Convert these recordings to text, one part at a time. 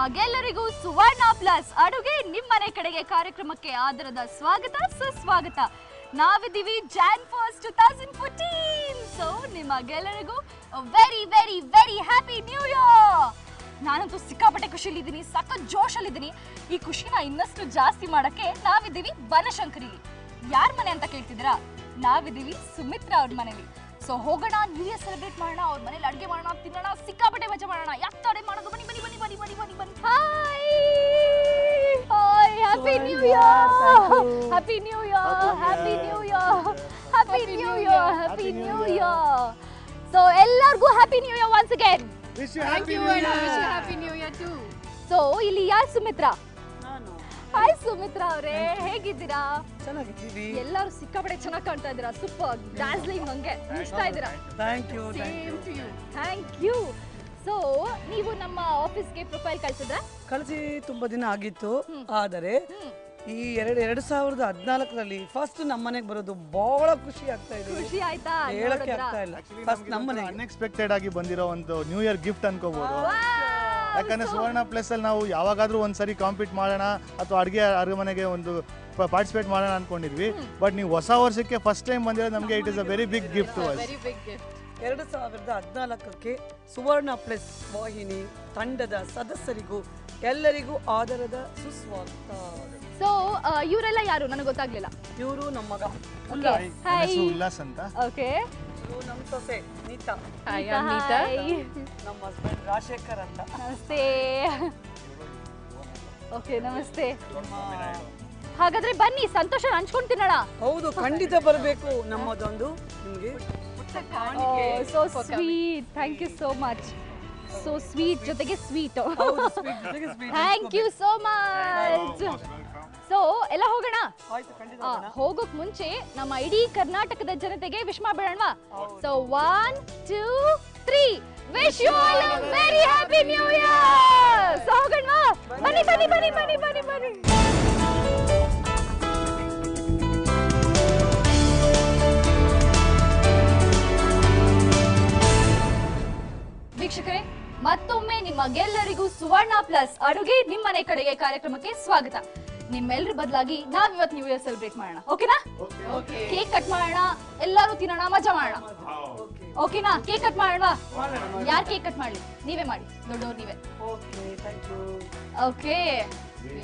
ನಿಮಗೆಲ್ಲರಿಗೂ ಸುವರ್ಣ ಪ್ಲಸ್ ಅಡುಗೆ ನಿಮ್ಮನೆ ಕಡೆಗೆ ಕಾರ್ಯಕ್ರಮಕ್ಕೆ ಆದರದ ಸ್ವಾಗತ ಸುಸ್ವಾಗತ. ನಾವಿದ್ದೀವಿ Jan 1st 2014. ಸೊ ನಿಮಗೆಲ್ಲರಿಗೂ very very very happy new year. ನಾನಂತೂ ಸಿಕ್ಕಾಪಟ್ಟೆ ಖುಷಿಯಲ್ಲಿದ್ದೀನಿ, ಸಖತ್ ಜೋಶಲ್ಲಿದ್ದೀನಿ. ಈ ಖುಷಿನ ಇನ್ನಷ್ಟು ಜಾಸ್ತಿ ಮಾಡಕ್ಕೆ ನಾವಿದ್ದೀವಿ ಬನಶಂಕರಿ. ಯಾರ ಮನೆ ಅಂತ ಕೇಳ್ತಿದ್ದೀರಾ? ನಾವಿದ್ದೀವಿ ಸುಮಿತ್ರಾ ಅವ್ರ ಮನೇಲಿ. ಸೊ ಹೋಗೋಣ, ನ್ಯೂ ಇಯರ್ ಸೆಲೆಬ್ರೇಟ್ ಮಾಡೋಣ, ಅವ್ರ ಮನೇಲಿ ಅಡುಗೆ ಮಾಡೋಣ, ತಿನ್ನೋಣ, ಸಿಕ್ಕಾಪಟ್ಟೆ ಮಜಾ ಮಾಡೋಣ. ಯಾಕೆ ತಡೆ ಮಾಡೋದು? ಬನ್ನಿ ಬನ್ನಿ ಬನ್ನಿ ಬನ್ನಿ ಬನ್ನಿ ಬನ್ನಿ ಬನ್ನಿ. Hi hi, happy new year, happy new year, happy new year, happy new year, happy new year. So ಎಲ್ಲರಿಗೂ happy new year once again. Wish you happy new year. Wish you happy new year too. So ಇಲ್ಲಿ ಯಾರು ಸುಮಿತ್ರಾ? ನಾನು. Hi Sumitra ಅವರೇ, ಹೇಗಿದ್ದೀರಾ? ಚೆನ್ನಾಗಿದ್ದೀವಿ. ಎಲ್ಲರೂ ಸಿಕ್ಕಾಪಟ್ಟೆ ಚೆನ್ನಾಗಿ ಕಾಣ್ತಾ ಇದ್ದೀರಾ. ಸೂಪರ್ ಡಾನ್ಸ್ಲಿಂಗ್ ಹಂಗೆ ಇಷ್ಟ ಇದ್ದೀರಾ. Thank you. Thank you. So ನೀವು ನಮ್ಮ ಆಫೀಸ್ಗೆ ಪ್ರೊಫೈಲ್ ಕಳಿಸಿ ತುಂಬಾ ದಿನ ಆಗಿತ್ತು. ಆದರೆ ಈ 2014ರಲ್ಲಿ ಫಸ್ಟ್ ನಮ್ಮನೆಗೆ ಬರೋದು ಬಹಳ ಖುಷಿ ಆಗ್ತಾ ಇದೆ. ಖುಷಿ ಆಯ್ತಾ? ಹೇಳಕ್ಕೆ ಆಗ್ತಾ ಇಲ್ಲ. ಫಸ್ಟ್ ನಮ್ಮನೆ ಅನ್ಎಕ್ಸ್ಪೆಕ್ಟೆಡ್ ಆಗಿ ಬಂದಿರೋ ಒಂದು ನ್ಯೂ ಇಯರ್ ಗಿಫ್ಟ್ ಅನ್ಕೋಬಹುದು. ಯಾಕಂದ್ರೆ ಸುವರ್ಣ ಪ್ಲಸ್ ಅಲ್ಲಿ ನಾವು ಯಾವಾಗಾದ್ರೂ ಒಂದ್ಸರಿ ಕಾಂಪೀಟ್ ಮಾಡೋಣ ಅಥವಾ ಅಡುಗೆ ಮನೆಗೆ ಒಂದು ಪಾರ್ಟಿಸಿಪೇಟ್ ಮಾಡೋಣ ಅನ್ಕೊಂಡಿದ್ವಿ. ಬಟ್ ನೀವು ಹೊಸ ವರ್ಷಕ್ಕೆ ಫಸ್ಟ್ ಟೈಮ್ ಬಂದಿರೋದು ನಮಗೆ it is a very big gift. 2014ಕ್ಕೆ ಸುವರ್ಣ ಪ್ಲಸ್ ವಾಹಿನಿ ತಂಡದ ಸದಸ್ಯರಿಗೂ ಎಲ್ಲರಿಗೂ ಆದರದ ಸುಸ್ವಾಗತ. ಸೊ ಇವರೆಲ್ಲ ಯಾರು ನನಗೆ ಗೊತ್ತಾಗ್ಲಿಲ್ಲ. ಇವರು ನಮ್ಮ ಮಗ ಉಲ್ಲಾಸ್ ಅಂತ. ಓಕೆ, ನಮ್ಮ ಸೊಸೆ ನೀತಾ. ನಮ್ಮ ಹಸ್ಬೆಂಡ್ ರಾಜಶೇಖರ್ ಅಂತ. ನಮಸ್ತೆ. ಓಕೆ ನಮಸ್ತೆ. ಹಾಗಾದ್ರೆ ಬನ್ನಿ, ಸಂತೋಷ ಹಂಚ್ಕೊಂಡು ತಿನ್ನೋಣ. ಹೌದು, ಖಂಡಿತ ಬರಬೇಕು. ನಮ್ಮದೊಂದು ನಿಮಗೆ so sweet. Thank you so much. So sweet ಜೊತೆಗೆ sweet. Thank you so much. So ಎಲ್ಲ ಹೋಗೋಣ. ಹೋಗೋಕ್ ಮುಂಚೆ ನಮ್ಮ ಇಡೀ ಕರ್ನಾಟಕದ ಜನತೆಗೆ ವಿಶ್ ಮಾಡ್ಬೇಡವಾ? So 1 2 3 wish you all a very happy new year. So ಹೋಗೋಣ, ಬನ್ನಿ ಬನ್ನಿ ಬನ್ನಿ ಬನ್ನಿ ಬನ್ನಿ ಬನ್ನಿ. ವೀಕ್ಷಕರೇ, ಮತ್ತೊಮ್ಮೆ ನಿಮಗೆಲ್ಲರಿಗೂ ಸುವರ್ಣ ಪ್ಲಸ್ ಅಡುಗೆ ನಿಮ್ಮನೆ ಕಡೆಗೆ ಕಾರ್ಯಕ್ರಮಕ್ಕೆ ಸ್ವಾಗತ. ನಿಮ್ಮೆಲ್ಲರ ಬದಲಾಗಿ ನಾವ್ ಇವತ್ತು ನ್ಯೂ ಇಯರ್ ಸೆಲೆಬ್ರೇಟ್ ಮಾಡೋಣ. ಓಕೆನಾ? ಕೇಕ್ ಕಟ್ ಮಾಡೋಣ, ಎಲ್ಲರೂ ತಿನ್ನೋಣ, ಮಜಾ ಮಾಡೋಣ. ಓಕೆನಾ? ಕೇಕ್ ಕಟ್ ಮಾಡೋಣ. ಯಾರು ಕೇಕ್ ಕಟ್ ಮಾಡ್ಲಿ? ನೀವೇ ಮಾಡಿ, ದೊಡ್ಡವ್ರು ನೀವೇ. Okay.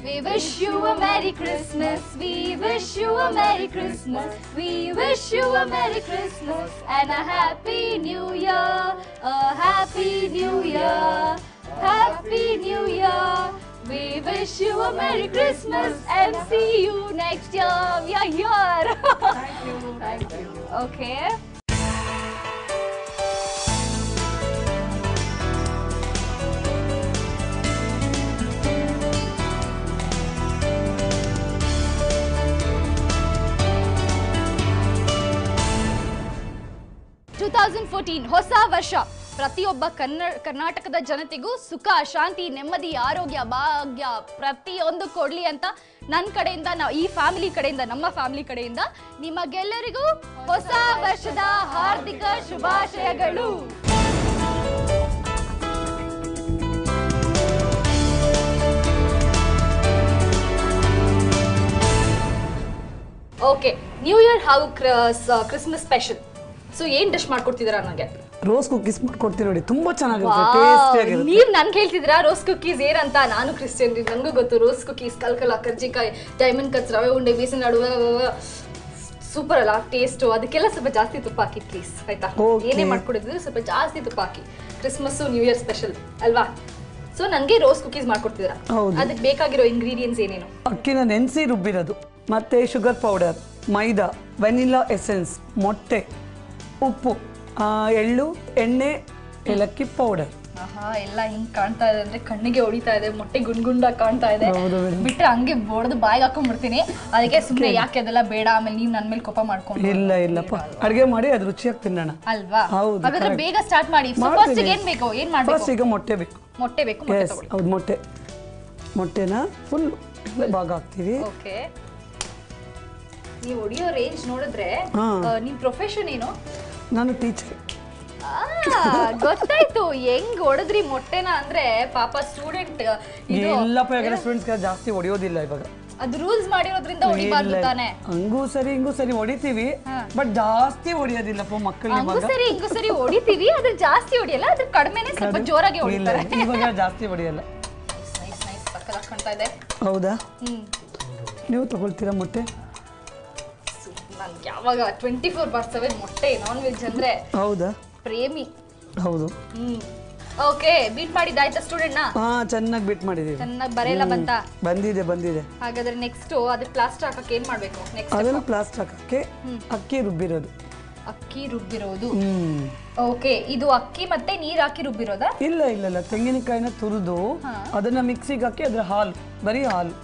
We wish you a Merry Christmas. We wish you a Merry Christmas. We wish you a Merry Christmas and a Happy New Year. A Happy New Year. Happy New Year. We wish you a Merry Christmas and see you next year. We are here. Thank you. Thank you. Okay. ಹೊಸ ವರ್ಷ ಪ್ರತಿಯೊಬ್ಬ ಕರ್ನಾಟಕದ ಜನತೆಗೂ ಸುಖ, ಶಾಂತಿ, ನೆಮ್ಮದಿ, ಆರೋಗ್ಯ, ಭಾಗ್ಯ ಪ್ರತಿಯೊಂದು ಕೊಡ್ಲಿ ಅಂತ ನನ್ನ ಕಡೆಯಿಂದ, ಈ ಫ್ಯಾಮಿಲಿ ಕಡೆಯಿಂದ, ನಮ್ಮ ಫ್ಯಾಮಿಲಿ ಕಡೆಯಿಂದ ನಿಮಗೆಲ್ಲರಿಗೂ ಹೊಸ ವರ್ಷದ ಹಾರ್ದಿಕ ಶುಭಾಶಯಗಳು. ಓಕೆ, ನ್ಯೂ ಇಯರ್ ಹಾಗೂ ಕ್ರಿಸ್ಮಸ್ ಸ್ಪೆಷಲ್. ಸೊ ಏನ್ ಡಿಶ್ ಮಾಡ್ಕೊಡ್ತಿದ್ದೀರಾ? ನನಗೆ ರೋಸ್ ಕುಕೀಸ್ ಮಾಡ್ಕೊಡ್ತೀನಿ ನೋಡಿ, ತುಂಬಾ ಚೆನ್ನಾಗಿರುತ್ತೆ. ನೀವ್ ನನ್ ಕೇಳ್ತಿದ್ದೀರಾ ರೋಸ್ ಕುಕೀಸ್ ಏನಂತ? ನಾನು ಕ್ರಿಶ್ಚಿಯನ್, ನನಗೂ ಗೊತ್ತು. ರೋಸ್ ಕುಕೀಸ್, ಕಲ್ಕಲ, ಕರ್ಜಿಕಾಯಿ, ಡೈಮಂಡ್ ಕಟ್ಸ್, ರವೆ ಉಂಡೆ, ಬೇಸನ್ ಲಾಡು, ಸೂಪರ್ ಅಲ್ಲ ಟೇಸ್ಟ್. ಅದಕ್ಕೆಲ್ಲ ಸ್ವಲ್ಪ ಜಾಸ್ತಿ ತುಪ್ಪ ಹಾಕಿ ಪ್ಲೀಸ್, ಆಯ್ತಾ? ಏನೇ ಮಾಡ್ಕೊಡಿದ್ರು ಸ್ವಲ್ಪ ಜಾಸ್ತಿ ತುಪ್ಪ ಹಾಕಿ. ಕ್ರಿಸ್ಮಸ್ ನ್ಯೂ ಇಯರ್ ಸ್ಪೆಷಲ್ ಅಲ್ವಾ? ಸೊ ನನಗೆ ರೋಸ್ ಕುಕೀಸ್ ಮಾಡ್ಕೊಡ್ತಿದ್ದೀರಾ? ಅದಕ್ಕೆ ಬೇಕಾಗಿರೋ ಇಂಗ್ರೀಡಿಯೆಂಟ್ಸ್ ಏನೇನು? ಅಕ್ಕಿನ ನೆನೆಸಿ ರುಬ್ಬಿರೋದು, ಮತ್ತೆ ಶುಗರ್ ಪೌಡರ್, ಮೈದಾ, ವೆನಿಲಾ ಎಸೆನ್ಸ್, ಮೊಟ್ಟೆ, ಉಪ್ಪು, ಎಳ್ಳು, ಎಣ್ಣೆ, ಏಲಕ್ಕಿ ಪೌಡರ್. ಎಲ್ಲ ಹಿಂಗ್ ಕಾಣ್ತಾ ಇದೆ ಅಂದ್ರೆ ಕಣ್ಣಿಗೆ ಹೊಡಿತಾ ಇದೆ. ಮೊಟ್ಟೆ ಗುಂಡಾಗಿ ಕಾಣ್ತಾ ಇದೆ. ಬಿಟ್ರೆ ಹಂಗೆ ಬೋಡದು ಬಾಯಿಗೆ ಹಾಕೊಂಡ್ಬಿಡ್ತೀನಿ. ಅದಕ್ಕೆ ಸುಮ್ಮನೆ ಯಾಕೆ ಅದೆಲ್ಲ ಬೇಡ, ಆಮೇಲೆ ನೀವು ನನ್ನ ಮೇಲೆ ಕೋಪ ಮಾಡ್ಕೊಂಡು. ಇಲ್ಲಪ್ಪ, ಅಡುಗೆ ಮಾಡಿ ಅದು ರುಚಿಯಾಗಿ ತಿನ್ನೋಣ ಅಲ್ವಾ? ಹಾಗಾದ್ರೆ ಬೇಗ ಸ್ಟಾರ್ಟ್ ಮಾಡಿ. ಫಸ್ಟ್ ಏನ್ ಬೇಕು? ಏನ್ ಮಾಡ್ಬೇಕು? ಫಸ್ಟ್ ಈಗ ಮೊಟ್ಟೆ ಬೇಕು. ಮೊಟ್ಟೆ ಬೇಕು. ಹೌದು, ಮೊಟ್ಟೆನ ಫುಲ್ ಭಾಗ ಹಾಕ್ತೀವಿ. ಓಕೆ. ನೀವು ಹೊಡಿಯೋ ರೇಂಜ್ ನೋಡಿದ್ರೆ ನಿಮ್ ಪ್ರೊಫೆಷನ್ ಏನು? ನಾನು ಟೀಚರ್. ಗೊತ್ತಾಯ್ತು ಹೆಂಗ್ ಹೊಡೆದ್ರಿ ಮೊಟ್ಟೆನ ಅಂದ್ರೆ ಪಾಪ ಸ್ಟೂಡೆಂಟ್ ಇಲ್ಲಪ್ಪ ಯಾಕಂದ್ರೆ ಸ್ಟೂಡೆಂಟ್ಸ್ ಜಾಸ್ತಿ ಹೊಡೆಯೋದಿಲ್ಲ ಇವಾಗ. ಅದು ರೂಲ್ಸ್ ಮಾಡಿರೋದ್ರಿಂದ ಹೊಡಿಬಾರ್ದು ತಾನೆ. ಹಂಗೂ ಸರಿ ಹೊಡಿತೀವಿ, ಬಟ್ ಜಾಸ್ತಿ ಹೊಡಿಯೋದಿಲ್ಲಪ್ಪ ಮಕ್ಕಳಿಗೆ. ಹಿಂಗೂ ಸರಿ ಹೊಡಿತೀವಿ, ಅದ್ರ ಜಾಸ್ತಿ ಹೊಡಿಯಲ್ಲ, ಅದ್ರ ಕಡಿಮೆನೆ ಸ್ವಲ್ಪ ಜೋರಾಗಿ ಹೊಡಿತಾರೆ. ಇವಾಗ ಜಾಸ್ತಿ ಹೊಡಿಯಲ್ಲ. ಕಾಣ್ತಾ ಇದೆ. ಹೌದಾ? ನೀವು ತಗೊಳ್ತೀರಾ ಮೊಟ್ಟೆ? ನನ್ಗೆ ಯಾವಾಗ 24/7 ಮೊಟ್ಟೆ, ನಾನ್ ವೆಜ್ ಅಂದ್ರೆ ಹೌದಾ ಪ್ರೇಮಿ. ಹೌದು. ಓಕೆ, ಬೀಟ್ ಮಾಡಿದ್ದಾಯ್ತಾ ಸ್ಟೂಡೆಂಟ್ ನ? ಹಾ, ಚೆನ್ನಾಗಿ ಬೀಟ್ ಮಾಡಿದೀವಿ. ಚೆನ್ನಾಗಿ ಬರೆಯಲ್ಲ ಬಂತ? ಬಂದಿದೆ. ಹಾಗಾದ್ರೆ ನೆಕ್ಸ್ಟ್ ಅದ್ರ ಪ್ಲಾಸ್ಟರ್ ಹಾಕಕ್ಕೆ ಏನ್ ಮಾಡ್ಬೇಕು? ನೆಕ್ಸ್ಟ್ ಅದನ್ನ ಪ್ಲಾಸ್ಟರ್ ಹಾಕಕ್ಕೆ ಅಕ್ಕಿ ರುಬ್ಬಿರೋದು. ಅಕ್ಕಿ ರುಬ್ಬಿರೋದು. ಓಕೆ, ಇದು ಅಕ್ಕಿ ಮತ್ತೆ ನೀರ್ ಹಾಕಿ ರುಬ್ಬಿರೋದಾ? ಇಲ್ಲ, ತೆಂಗಿನಕಾಯಿನ ತುರಿದು ಅದನ್ನ ಮಿಕ್ಸಿಗೆ ಹಾಕಿ ಅದ್ರ ಹಾಲು, ಬರೀ ಹಾಲು.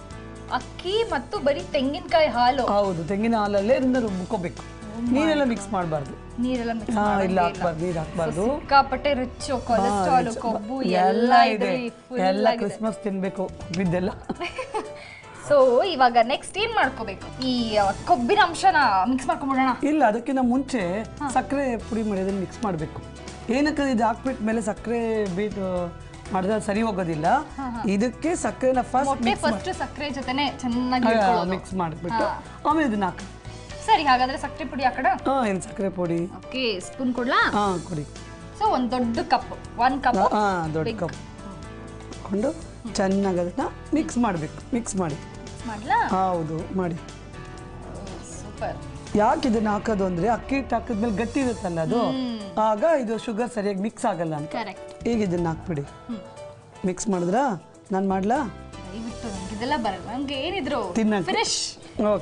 ಅಕ್ಕಿ ಮತ್ತು ಬರೀ ತೆಂಗಿನಕಾಯಿ ಹಾಲು? ಹೌದು, ತೆಂಗಿನ ಹಾಲಲ್ಲೇ ಅದನ್ನ ರುಬ್ಕೋಬೇಕು. ನೀರೆಲ್ಲ ಮಿಕ್ಸ್ ಮಾಡಬಾರ್ದು. ನೀರೆಲ್ಲ ಮಿಕ್ಸ್ ಇಲ್ಲ, ಹಾಕ್ಬಾರ್ದು, ನೀರು ಹಾಕ್ಬಾರ್ದು. ಸಿಕ್ಕಾಪಟ್ಟೆ ರಿಚ್ ಕೊಲೆಸ್ಟ್ರಾಲ್, ಕೊಬ್ಬು ಎಲ್ಲ ಇದೆ. ಎಲ್ಲ ಕ್ರಿಸ್ಮಸ್ ತಿನ್ಬೇಕು ಬಿದ್ದೆಲ್ಲ. ಸೊ ಇವಾಗ ನೆಕ್ಸ್ಟ್ ಏನ್ ಮಾಡ್ಕೋಬೇಕು? ಈ ಕೊಬ್ಬಿನ ಅಂಶನ ಮಿಕ್ಸ್ ಮಾಡ್ಕೊಂಡ್ಬಿಡೋಣ. ಇಲ್ಲ, ಅದಕ್ಕಿಂತ ಮುಂಚೆ ಸಕ್ಕರೆ ಪುಡಿ ಮಾಡಿ ಅದನ್ನ ಮಿಕ್ಸ್ ಮಾಡಬೇಕು. ಏನಕ್ಕೆ ಇದು ಹಾಕ್ಬಿಟ್ಟ ಮೇಲೆ ಸಕ್ಕರೆ ಬೀಟ್ ಮಾಡಿದ್ರೆ ಸರಿ ಹೋಗೋದಿಲ್ಲ. ಇದಕ್ಕೆ ಸಕ್ಕರೆನ ಫಸ್ಟ್ ಸಕ್ಕರೆ ಜೊತೆನೆ ಚೆನ್ನಾಗಿ ಮಿಕ್ಸ್ ಮಾಡಿಬಿಟ್ಟು ಆಮೇಲೆ ಇದನ್ನ ಹಾಕಿ. ಸರಿ, ಹಾಗಾದ್ರೆ ಸಕ್ಕರೆ ಪುಡಿ ಹಾಕೋಣ. ಏನು ಸಕ್ಕರೆ ಪುಡಿ? ಓಕೆ, ಸ್ಪೂನ್ ಕೊಡ್ಲಾ? ಕೊಡಿ. ಸೊ ಒಂದು ದೊಡ್ಡ ಕಪ್, 1 ಕಪ್. ದೊಡ್ಡ ಕಪ್ ಹಾಕೊಂಡು ಚೆನ್ನಾಗಿ ಅದನ್ನ ಮಿಕ್ಸ್ ಮಾಡಬೇಕು. ಮಿಕ್ಸ್ ಮಾಡಿ. ಮಾಡ್ಲಾ? ಹೌದು, ಮಾಡಿ. ಸೂಪರ್. ಯಾಕೆ ಇದನ್ನ ಹಾಕೋದು ಅಂದ್ರೆ ಅಕ್ಕಿ ಹಿಟ್ಟು ಹಾಕಿದ್ಮೇಲೆ ಗಟ್ಟಿ ಇರುತ್ತಲ್ಲ ಅದು, ಆಗ ಇದು ಶುಗರ್ ಸರಿಯಾಗಿ ಮಿಕ್ಸ್ ಆಗಲ್ಲ ಅಂತ. ಈಗ ಇದನ್ನ ಹಾಕ್ಬಿಡಿ. ಮಿಕ್ಸ್ ಮಾಡಿದ್ರ ನಾನು ಮಾಡ್ಲಾ? ದಯವಿಟ್ಟು ನಂಗೆ ಇದೆಲ್ಲ ಬರಲ್ಲ. ನಂಗೆ ಏನಿದ್ರು ತಿನ್ನಕ್ಕೆ.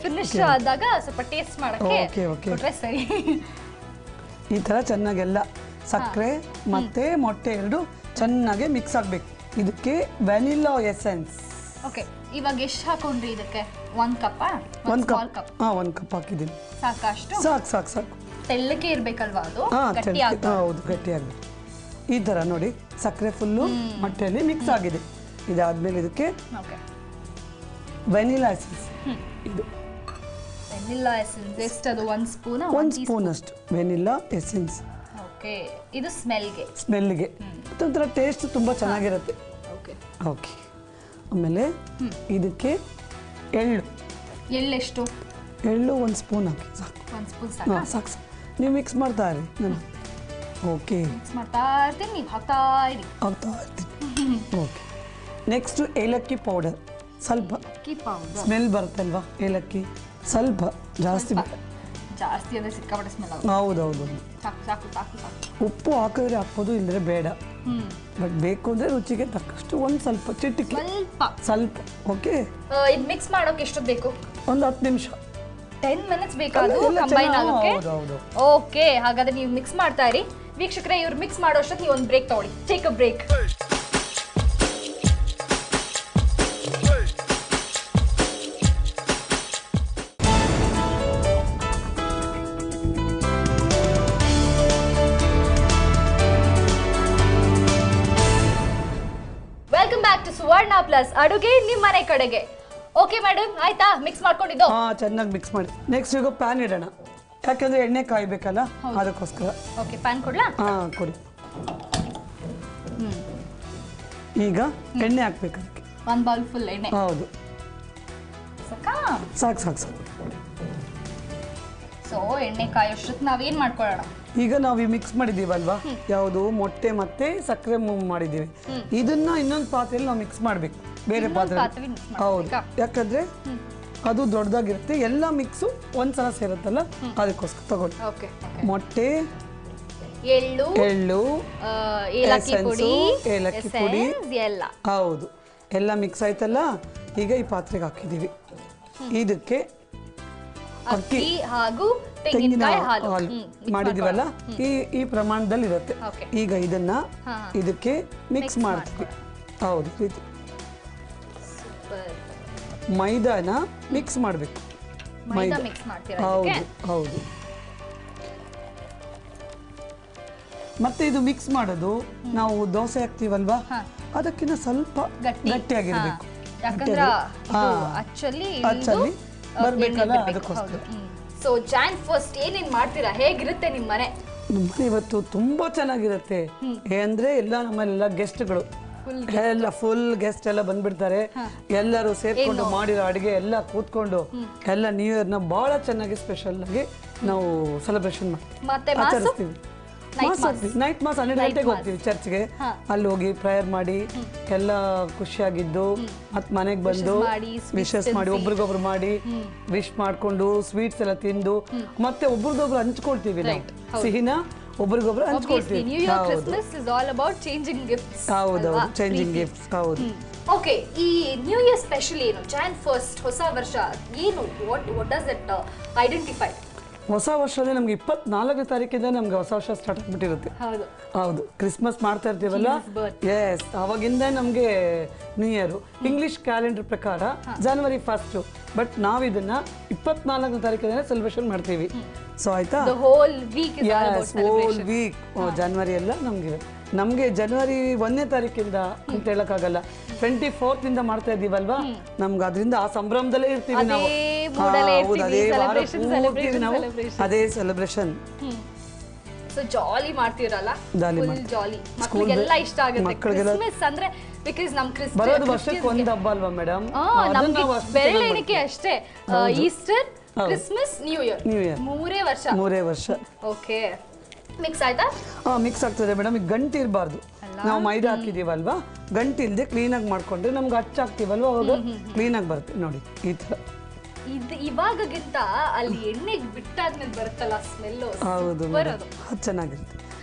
ಫಿನಿಶ್ ಆದಾಗ ಸ್ವಲ್ಪ ಟೇಸ್ಟ್ ಮಾಡಕ್ಕೆ ಕೊಟ್ರೆ ಸರಿ. ಈ ತರ ಚೆನ್ನಾಗೆಲ್ಲ ಸಕ್ಕರೆ ಮತ್ತೆ ಮೊಟ್ಟೆ ಎರಡು ಚೆನ್ನಾಗಿ ಮಿಕ್ಸ್ ಆಗ್ಬೇಕು. ಇದಕ್ಕೆ ವ್ಯಾನಿಲಾ ಎಸೆನ್ಸ್. ಓಕೆ, ಇವಾಗ ಎಷ್ಟು ಹಾಕೊಂಡ್ರಿ ಇದಕ್ಕೆ? 1 ಕಪ್? 1 ಕಪ್. 1 ಕಪ್ ಹಾಕಿದ್ದೀನಿ. ಸಾಕಷ್ಟು? ಸಾಕು. ತೆಳ್ಳಗೆ ಇರ್ಬೇಕಲ್ವಾ ಅದು? ಹೌದು, ಗಟ್ಟಿ ಆಗ್ಬೇಕು. ಈ ತರ ನೋಡಿ, ಸಕ್ಕರೆ ಫುಲ್ಲು ಮೊಟ್ಟೆಯಲ್ಲಿ ಮಿಕ್ಸ್ ಆಗಿದೆ. ಇದಾದ್ಮೇಲೆ ಇದಕ್ಕೆ ವೆನಿಲಾ ಎಸೆನ್ಸ್. ಇದು ವೆನಿಲಾ ಎಸೆನ್ಸ್ ಎಷ್ಟು? ಅದು 1 ಸ್ಪೂನ್? 1 ಸ್ಪೂನ್ ಅಷ್ಟು ವೆನಿಲಾ ಎಸೆನ್ಸ್. ಓಕೆ, ಇದು ಸ್ಮೆಲ್ಗೆ ಒಂಥರ ಟೇಸ್ಟ್ ತುಂಬ ಚೆನ್ನಾಗಿರುತ್ತೆ. ಓಕೆ, ಆಮೇಲೆ ಇದಕ್ಕೆ ಎಳ್ಳೆಷ್ಟು? ಎಳ್ಳು 1 ಸ್ಪೂನ್ ಹಾಕಿ ಸಾಕು. 1 ಸ್ಪೂನ್ ಸಾಕು. ನೀವು ಮಿಕ್ಸ್ ಮಾಡ್ತಾ ಇರಿ. ಓಕೆ, ಮಿಕ್ಸ್ ಮಾಡ್ತಾ ಇರ್ತೀನಿ, ನೀವು ಹಾಕ್ತಾ ಇರ್ತೀನಿ. ಓಕೆ, ನೆಕ್ಸ್ಟ್ ಏಲಕ್ಕಿ ಪೌಡರ್ ಸ್ವಲ್ಪ. ಸ್ಮೆಲ್ ಬರುತ್ತಲ್ವಾ ಏಲಕ್ಕಿ? ಸ್ವಲ್ಪ ಜಾಸ್ತಿ ಅಂದರೆ ಸಿಕ್ಕಾಪಟ್ಟೆ ಸ್ಮೆಲ್ ಆಗುತ್ತೆ. ಹೌದೌದು. ಸಾಕು. ಉಪ್ಪು ಹಾಕಿದ್ರೆ ಹಾಕ್ಬೋದು, ಇಲ್ಲದ್ರೆ ಬೇಡ. ಬಟ್ ಬೇಕು ಅಂದರೆ ರುಚಿಗೆ ತಕ್ಕಷ್ಟು ಒಂದು ಸ್ವಲ್ಪ ಚಿಟಿಕೆ, ಸ್ವಲ್ಪ. ಓಕೆ, ಇದು ಮಿಕ್ಸ್ ಮಾಡೋಕೆ ಎಷ್ಟು ಬೇಕು? ಒಂದು 10 ನಿಮಿಷ. 10 ಮಿನಿಟ್ಸ್ ಬೇಕಾದ್ರು ಕಂಬೈನ್ ಆಗೋಕೆ? ಓಕೆ, ಹಾಗಾದ್ರೆ ನೀವು ಮಿಕ್ಸ್ ಮಾಡ್ತಾ ಇರಿ. ವೀಕ್ಷಕರೇ, ಇವ್ರು ಮಿಕ್ಸ್ ಮಾಡೋ ಅಷ್ಟೊತ್ತು ನೀವು ಒಂದು ಬ್ರೇಕ್ ತಗೊಳ್ಳಿ. Take a break. Welcome back to Suvarna plus ಅಡುಗೆ ನಿಮ್ಮನೆ ಕಡೆಗೆ. ಓಕೆ ಮೇಡಮ್, ಆಯ್ತಾ ಮಿಕ್ಸ್ ಮಾಡ್ಕೊಂಡಿದ್ದು? ಚೆನ್ನಾಗಿ ಮಿಕ್ಸ್ ಮಾಡಿ. ನೆಕ್ಸ್ಟ್ ಈಗ ಪ್ಯಾನ್ ಇಡೋಣ, ಯಾಕಂದ್ರೆ ಎಣ್ಣೆ ಕಾಯ್ಬೇಕಲ್ಲ, ಅದಕ್ಕೋಸ್ಕರ. ಓಕೆ, ಪ್ಯಾನ್ ಕೊಡ್ಲಾ? ಕೊಡಿ. ಈಗ ಎಣ್ಣೆ ಹಾಕ್ಬೇಕು ಅದಕ್ಕೆ. 1 ಬೌಲ್ ಫುಲ್ ಎಣ್ಣೆ? ಹೌದು. ಸಾಕು. ಸೊ ಎಣ್ಣೆ ಕಾಯೋಷ್ಟಕ್ಕೆ ನಾವೇನ್ ಮಾಡ್ಕೊಳ್ಳೋಣ? ಈಗ ನಾವು ಮಿಕ್ಸ್ ಮಾಡಿದೀವಲ್ವಾ, ಯಾವುದು ಮೊಟ್ಟೆ ಮತ್ತೆ ಸಕ್ಕರೆ ಮಾಡಿದೀವಿ, ಇದನ್ನ ಇನ್ನೊಂದು ಪಾತ್ರೆಯಲ್ಲಿ ನಾವು ಮಿಕ್ಸ್ ಮಾಡ್ಬೇಕು, ಬೇರೆ ಪಾತ್ರೆ. ಹೌದು, ಯಾಕಂದ್ರೆ ಅದು ದೊಡ್ಡದಾಗಿರುತ್ತೆ. ಎಲ್ಲ ಮಿಕ್ಸು ಒಂದ್ಸಲ ಸೇರುತ್ತಲ್ಲ, ಅದಕ್ಕೋಸ್ಕರ ತಗೊಳ್ಳಿ. ಮೊಟ್ಟೆ, ಎಳ್ಳು, ಏಲಕ್ಕಿ ಪುಡಿ ಎಲ್ಲ. ಹೌದು, ಎಲ್ಲ ಮಿಕ್ಸ್ ಆಯ್ತಲ್ಲ. ಈಗ ಈ ಪಾತ್ರೆಗೆ ಹಾಕಿದೀವಿ. ಇದಕ್ಕೆ ಅಕ್ಕಿ ಹಾಗೂ ತೆಂಗಿನಕಾಯಿ ಹಾಲು ಮಾಡಿದೀವಲ್ಲ, ಈ ಪ್ರಮಾಣದಲ್ಲಿ ಇರುತ್ತೆ. ಈಗ ಇದನ್ನ ಇದಕ್ಕೆ ಮಿಕ್ಸ್ ಮಾಡ್ತೀವಿ. ಹೌದು, ರೀತಿ ಮೈದಾನ ಮಿಕ್ಸ್ ಮಾಡಬೇಕು. ಹೌದು. ಮತ್ತೆ ಇದು ಮಿಕ್ಸ್ ಮಾಡೋದು ನಾವು ದೋಸೆ ಹಾಕ್ತೀವಲ್ವಾ, ಅದಕ್ಕಿಂತ ಸ್ವಲ್ಪ ಗಟ್ಟಿಯಾಗಿರ್ಬೇಕು. ಬರ್ಬೇಕಲ್ಲ, ಅದಕ್ಕೋಸ್ಕರ. ಸೊ ಜಾನ್ ಫಸ್ಟ್ ಏನೇನ್ ಮಾಡ್ತೀರಾ? ಹೇಗಿರುತ್ತೆ ನಿಮ್ಮ ಮನೆ? ನಮ್ಮನೆ ಇವತ್ತು ತುಂಬಾ ಚೆನ್ನಾಗಿರುತ್ತೆ ಅಂದ್ರೆ ಎಲ್ಲ ನಮ್ಮಲ್ಲೆಲ್ಲ ಗೆಸ್ಟ್ಗಳು ಎಲ್ಲ ಫುಲ್ ಗೆಸ್ಟ್ ಎಲ್ಲ ಬಂದ್ಬಿಡ್ತಾರೆ ಎಲ್ಲರೂ ಸೇರ್ಕೊಂಡು ಮಾಡಿರೋ ಅಡಿಗೆ ಎಲ್ಲ ಕೂತ್ಕೊಂಡು ಎಲ್ಲ ನ್ಯೂ ಇಯರ್ ನ ಬಹಳ ಚೆನ್ನಾಗಿ ಸ್ಪೆಷಲ್ ಆಗಿ ನಾವು ಸೆಲೆಬ್ರೇಷನ್ ಮಾಡ್ತೀವಿ ಆಚರಿಸ್ತೀವಿ ನೈಟ್ ಮಾಸ್ 12 ಗಂಟೆಗೆ ಹೋಗ್ತೀವಿ ಚರ್ಚ್ಗೆ ಅಲ್ಲಿ ಹೋಗಿ ಪ್ರೇಯರ್ ಮಾಡಿ ಎಲ್ಲ ಖುಷಿಯಾಗಿದ್ದು ಮತ್ ಮನೆಗೆ ಬಂದು ವಿಶಸ್ ಮಾಡಿ ಒಬ್ರಿಗೊಬ್ರು ಮಾಡಿ ವಿಶ್ ಮಾಡ್ಕೊಂಡು ಸ್ವೀಟ್ಸ್ ಎಲ್ಲ ತಿಂದು ಮತ್ತೆ ಒಬ್ರಿಗೊಬ್ರು ಹಂಚ್ಕೊಳ್ತೀವಿ ನಾವು ಸಿಹಿನ ಒಬ್ರಿಗೊಬ್ರು ಹಂಚ್ಕೊಳ್ತೀವಿ ಹೌದು ಚೇಂಜಿಂಗ್ ಗಿಫ್ಟ್ಸ್ ಹೌದು ಓಕೆ ಈ ನ್ಯೂ ಇಯರ್ ಸ್ಪೆಷಲ್ ಏನು ಜಾನ್ ಫಸ್ಟ್ ಹೊಸ ವರ್ಷ ಏನು ವಾಟ್ ಡಸ್ ಇಟ್ ಐಡೆಂಟಿಫೈ ಹೊಸ ವರ್ಷದಲ್ಲಿ ನಮ್ಗೆ 24ನೇ ತಾರೀಕಿಂದ ನಮ್ಗೆ ಹೊಸ ವರ್ಷ ಸ್ಟಾರ್ಟ್ ಆಗ್ಬಿಟ್ಟಿರುತ್ತೆ ಹೌದು ಕ್ರಿಸ್ಮಸ್ ಮಾಡ್ತಾ ಇರ್ತೀವಲ್ಲ ಎಸ್ ಅವಾಗಿಂದ ನಮ್ಗೆ ನ್ಯೂ ಇಯರ್ ಇಂಗ್ಲಿಷ್ ಕ್ಯಾಲೆಂಡರ್ ಪ್ರಕಾರ ಜನವರಿ 1 ಬಟ್ ನಾವು ಇದನ್ನ 24ನೇ ತಾರೀಕಿಂದ ಸೆಲೆಬ್ರೇಷನ್ ಮಾಡ್ತೀವಿ ಸೊ ಆಯ್ತಾ ಹೋಲ್ ವೀಕ್ ಜನವರಿ ಎಲ್ಲ ನಮ್ಗೆ ಜನವರಿ 1ನೇ ತಾರೀಕಿಂದ ಅಂತ ಹೇಳಕ್ಕಾಗಲ್ಲ 24th ಇಂದ ಮಾಡ್ತಾ ಇದೀವಲ್ವಾ ನಮ್ಗೆ ಅದರಿಂದ ಆ ಸಂಭ್ರಮದಲ್ಲೇ ಇರ್ತೀವಿ ನಾವು ಅದೇ ವಾರ ಪೂರ್ತಿ ನಾವು ಅದೇ ಸೆಲೆಬ್ರೇಷನ್ ಸೊ ಜಾಲಿ ಮಾಡ್ತೀರಲ್ಲ ಜಾಲಿ ಮಕ್ಕಳಿಗೆಲ್ಲ ಇಷ್ಟ ಆಗುತ್ತೆ ಕ್ರಿಸ್ಮಸ್ ಅಂದ್ರೆ ಬಿಕಾಸ್ ನಮ್ ಕ್ರಿಸ್ಮಸ್ ಬರೋದು ವರ್ಷಕ್ಕೆ ಒಂದು ಹಬ್ಬ ಅಲ್ವಾ ಮೇಡಮ್ ನಮ್ಗೆ ಬೆರಳೆಣಿಕೆ ಅಷ್ಟೇ ಈಸ್ಟರ್ ಕ್ರಿಸ್ಮಸ್ ನ್ಯೂ ಇಯರ್ ಮೂರೇ ವರ್ಷ ಓಕೆ ಮಿಕ್ಸ್ ಆಯ್ತಾ ಮಿಕ್ಸ್ ಆಗ್ತದೆ ಮೇಡಮ್ ಈಗ ಗಂಟು ಇರಬಾರ್ದು ನಾವು ಮೈದಾ ಹಾಕಿದೀವಲ್ವಾ ಗಂಟು ಇಲ್ಲದೆ ಕ್ಲೀನಾಗಿ ಮಾಡ್ಕೊಂಡ್ರೆ ನಮ್ಗೆ ಹಾಕ್ತಿವಲ್ವಾ ಅವಾಗ ಕ್ಲೀನಾಗಿ ಬರುತ್ತೆ ನೋಡಿ ಈ ತರ ಇವಾಗಗಿಂತ ಅಲ್ಲಿ ಎಣ್ಣೆಗೆ ಬಿಟ್ಟಾದ್ಮೇಲೆ ಬರುತ್ತಲ್ಲ ಸ್ಮೆಲ್ ಹೌದು ಚೆನ್ನಾಗಿರುತ್ತೆ